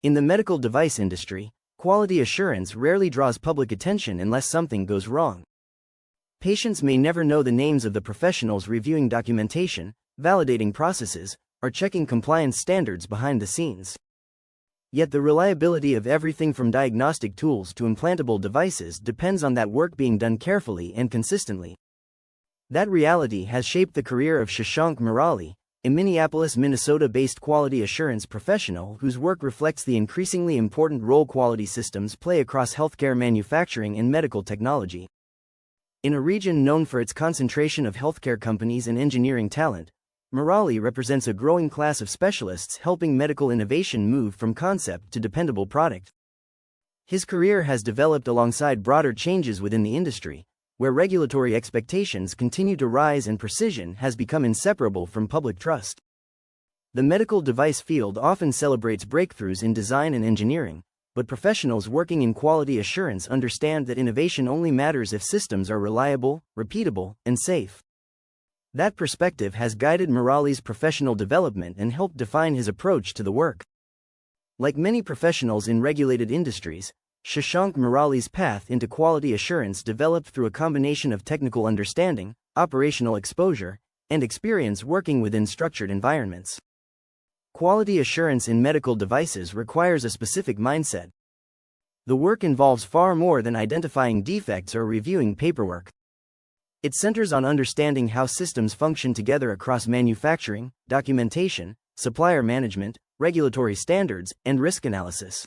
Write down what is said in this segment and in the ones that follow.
In the medical device industry, quality assurance rarely draws public attention unless something goes wrong. Patients may never know the names of the professionals reviewing documentation, validating processes, or checking compliance standards behind the scenes. Yet the reliability of everything from diagnostic tools to implantable devices depends on that work being done carefully and consistently. That reality has shaped the career of Shashank Murali, a Minneapolis, Minnesota-based quality assurance professional whose work reflects the increasingly important role quality systems play across healthcare manufacturing and medical technology. In a region known for its concentration of healthcare companies and engineering talent, Murali represents a growing class of specialists helping medical innovation move from concept to dependable product. His career has developed alongside broader changes within the industry, where regulatory expectations continue to rise and precision has become inseparable from public trust. The medical device field often celebrates breakthroughs in design and engineering, but professionals working in quality assurance understand that innovation only matters if systems are reliable, repeatable, and safe. That perspective has guided Murali's professional development and helped define his approach to the work. Like many professionals in regulated industries, Shashank Murali's path into quality assurance developed through a combination of technical understanding, operational exposure, and experience working within structured environments. Quality assurance in medical devices requires a specific mindset. The work involves far more than identifying defects or reviewing paperwork. It centers on understanding how systems function together across manufacturing, documentation, supplier management, regulatory standards, and risk analysis.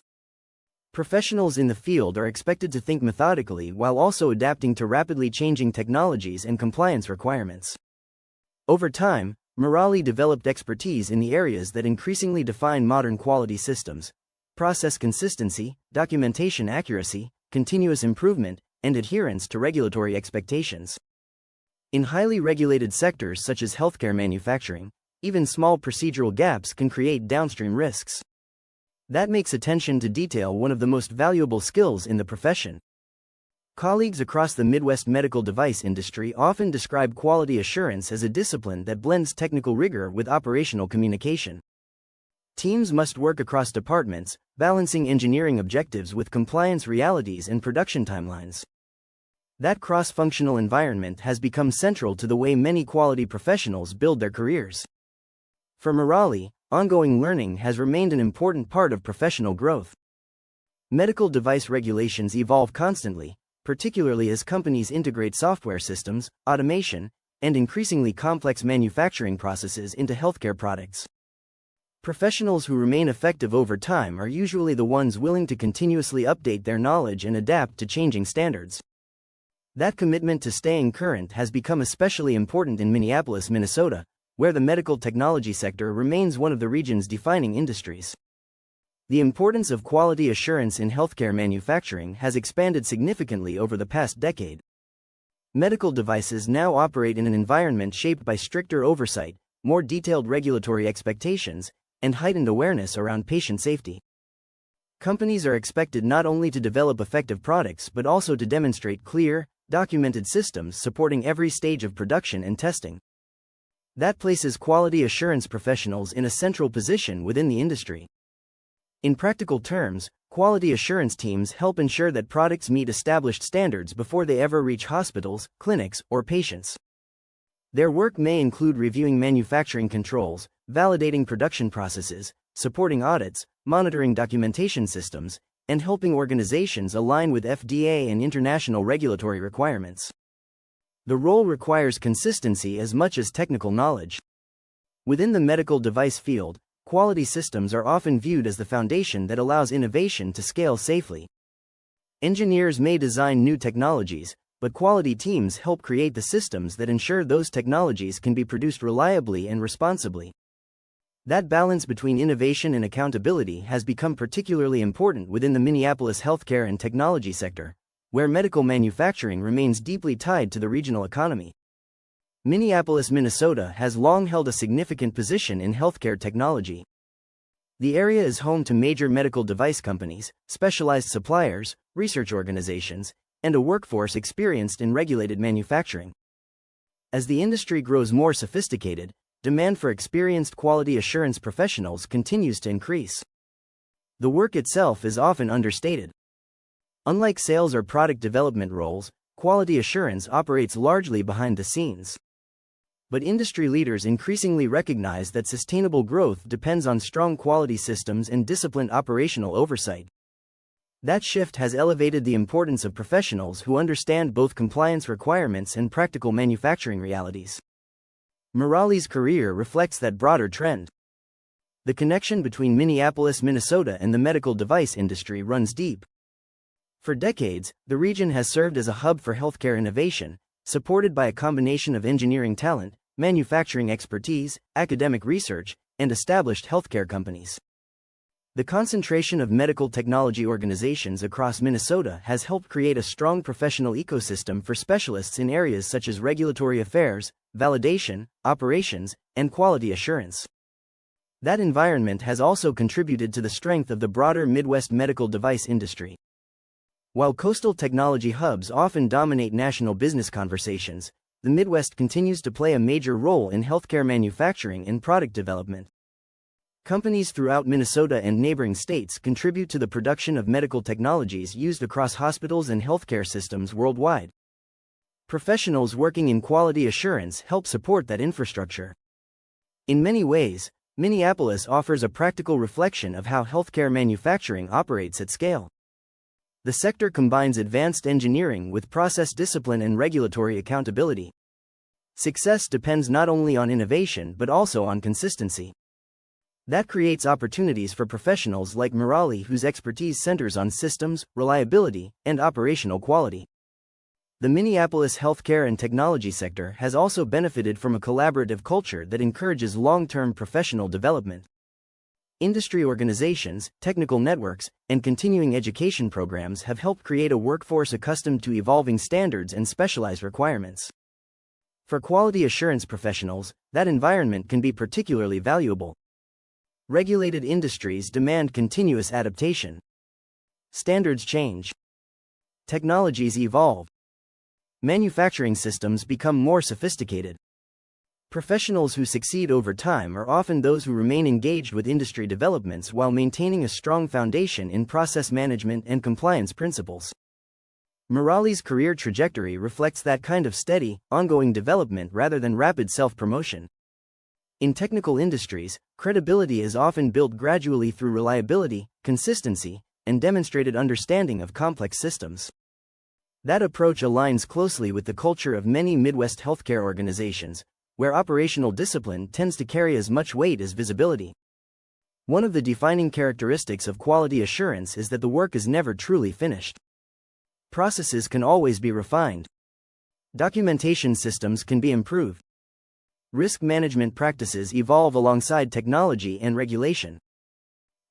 Professionals in the field are expected to think methodically while also adapting to rapidly changing technologies and compliance requirements. Over time, Murali developed expertise in the areas that increasingly define modern quality systems: process consistency, documentation accuracy, continuous improvement, and adherence to regulatory expectations. In highly regulated sectors such as healthcare manufacturing, even small procedural gaps can create downstream risks. That makes attention to detail one of the most valuable skills in the profession. Colleagues across the Midwest medical device industry often describe quality assurance as a discipline that blends technical rigor with operational communication. Teams must work across departments, balancing engineering objectives with compliance realities and production timelines. That cross-functional environment has become central to the way many quality professionals build their careers. For Murali, ongoing learning has remained an important part of professional growth. Medical device regulations evolve constantly, particularly as companies integrate software systems, automation, and increasingly complex manufacturing processes into healthcare products. Professionals who remain effective over time are usually the ones willing to continuously update their knowledge and adapt to changing standards. That commitment to staying current has become especially important in Minneapolis, Minnesota, where the medical technology sector remains one of the region's defining industries. The importance of quality assurance in healthcare manufacturing has expanded significantly over the past decade. Medical devices now operate in an environment shaped by stricter oversight, more detailed regulatory expectations, and heightened awareness around patient safety. Companies are expected not only to develop effective products but also to demonstrate clear, documented systems supporting every stage of production and testing. That places quality assurance professionals in a central position within the industry. In practical terms, quality assurance teams help ensure that products meet established standards before they ever reach hospitals, clinics, or patients. Their work may include reviewing manufacturing controls, validating production processes, supporting audits, monitoring documentation systems, and helping organizations align with FDA and international regulatory requirements. The role requires consistency as much as technical knowledge. Within the medical device field, quality systems are often viewed as the foundation that allows innovation to scale safely. Engineers may design new technologies, but quality teams help create the systems that ensure those technologies can be produced reliably and responsibly. That balance between innovation and accountability has become particularly important within the Minneapolis healthcare and technology sector, where medical manufacturing remains deeply tied to the regional economy. Minneapolis, Minnesota has long held a significant position in healthcare technology. The area is home to major medical device companies, specialized suppliers, research organizations, and a workforce experienced in regulated manufacturing. As the industry grows more sophisticated, demand for experienced quality assurance professionals continues to increase. The work itself is often understated. Unlike sales or product development roles, quality assurance operates largely behind the scenes. But industry leaders increasingly recognize that sustainable growth depends on strong quality systems and disciplined operational oversight. That shift has elevated the importance of professionals who understand both compliance requirements and practical manufacturing realities. Murali's career reflects that broader trend. The connection between Minneapolis, Minnesota and the medical device industry runs deep. For decades, the region has served as a hub for healthcare innovation, supported by a combination of engineering talent, manufacturing expertise, academic research, and established healthcare companies. The concentration of medical technology organizations across Minnesota has helped create a strong professional ecosystem for specialists in areas such as regulatory affairs, validation, operations, and quality assurance. That environment has also contributed to the strength of the broader Midwest medical device industry. While coastal technology hubs often dominate national business conversations, the Midwest continues to play a major role in healthcare manufacturing and product development. Companies throughout Minnesota and neighboring states contribute to the production of medical technologies used across hospitals and healthcare systems worldwide. Professionals working in quality assurance help support that infrastructure. In many ways, Minneapolis offers a practical reflection of how healthcare manufacturing operates at scale. The sector combines advanced engineering with process discipline and regulatory accountability. Success depends not only on innovation but also on consistency. That creates opportunities for professionals like Murali, whose expertise centers on systems, reliability, and operational quality. The Minneapolis healthcare and technology sector has also benefited from a collaborative culture that encourages long-term professional development. Industry organizations, technical networks, and continuing education programs have helped create a workforce accustomed to evolving standards and specialized requirements. For quality assurance professionals, that environment can be particularly valuable. Regulated industries demand continuous adaptation. Standards change. Technologies evolve. Manufacturing systems become more sophisticated. Professionals who succeed over time are often those who remain engaged with industry developments while maintaining a strong foundation in process management and compliance principles. Murali's career trajectory reflects that kind of steady, ongoing development rather than rapid self-promotion. In technical industries, credibility is often built gradually through reliability, consistency, and demonstrated understanding of complex systems. That approach aligns closely with the culture of many Midwest healthcare organizations, where operational discipline tends to carry as much weight as visibility. One of the defining characteristics of quality assurance is that the work is never truly finished. Processes can always be refined. Documentation systems can be improved. Risk management practices evolve alongside technology and regulation.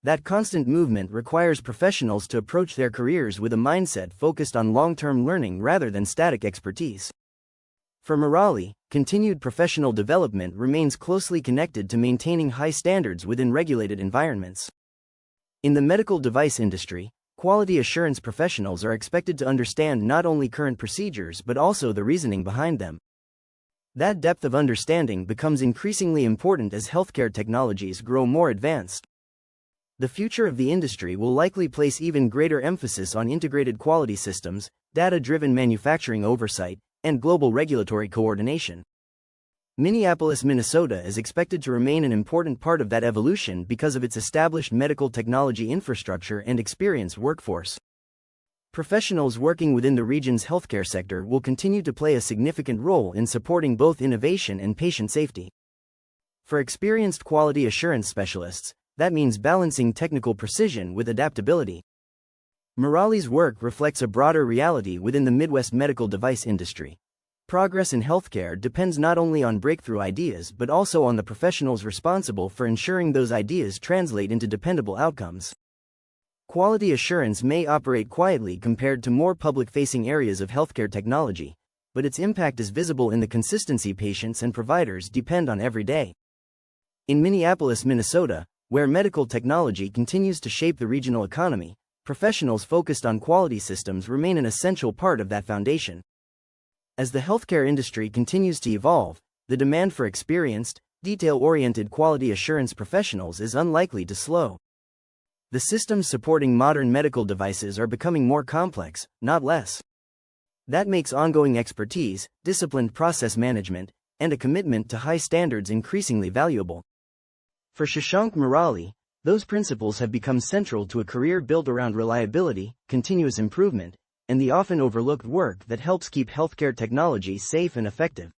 That constant movement requires professionals to approach their careers with a mindset focused on long-term learning rather than static expertise. For Murali, continued professional development remains closely connected to maintaining high standards within regulated environments. In the medical device industry, quality assurance professionals are expected to understand not only current procedures but also the reasoning behind them. That depth of understanding becomes increasingly important as healthcare technologies grow more advanced. The future of the industry will likely place even greater emphasis on integrated quality systems, data-driven manufacturing oversight, and global regulatory coordination. Minneapolis, Minnesota is expected to remain an important part of that evolution because of its established medical technology infrastructure and experienced workforce. Professionals working within the region's healthcare sector will continue to play a significant role in supporting both innovation and patient safety. For experienced quality assurance specialists, that means balancing technical precision with adaptability. Murali's work reflects a broader reality within the Midwest medical device industry. Progress in healthcare depends not only on breakthrough ideas but also on the professionals responsible for ensuring those ideas translate into dependable outcomes. Quality assurance may operate quietly compared to more public-facing areas of healthcare technology, but its impact is visible in the consistency patients and providers depend on every day. In Minneapolis, Minnesota, where medical technology continues to shape the regional economy, professionals focused on quality systems remain an essential part of that foundation. As the healthcare industry continues to evolve, the demand for experienced, detail-oriented quality assurance professionals is unlikely to slow. The systems supporting modern medical devices are becoming more complex, not less. That makes ongoing expertise, disciplined process management, and a commitment to high standards increasingly valuable. For Shashank Murali, those principles have become central to a career built around reliability, continuous improvement, and the often overlooked work that helps keep healthcare technology safe and effective.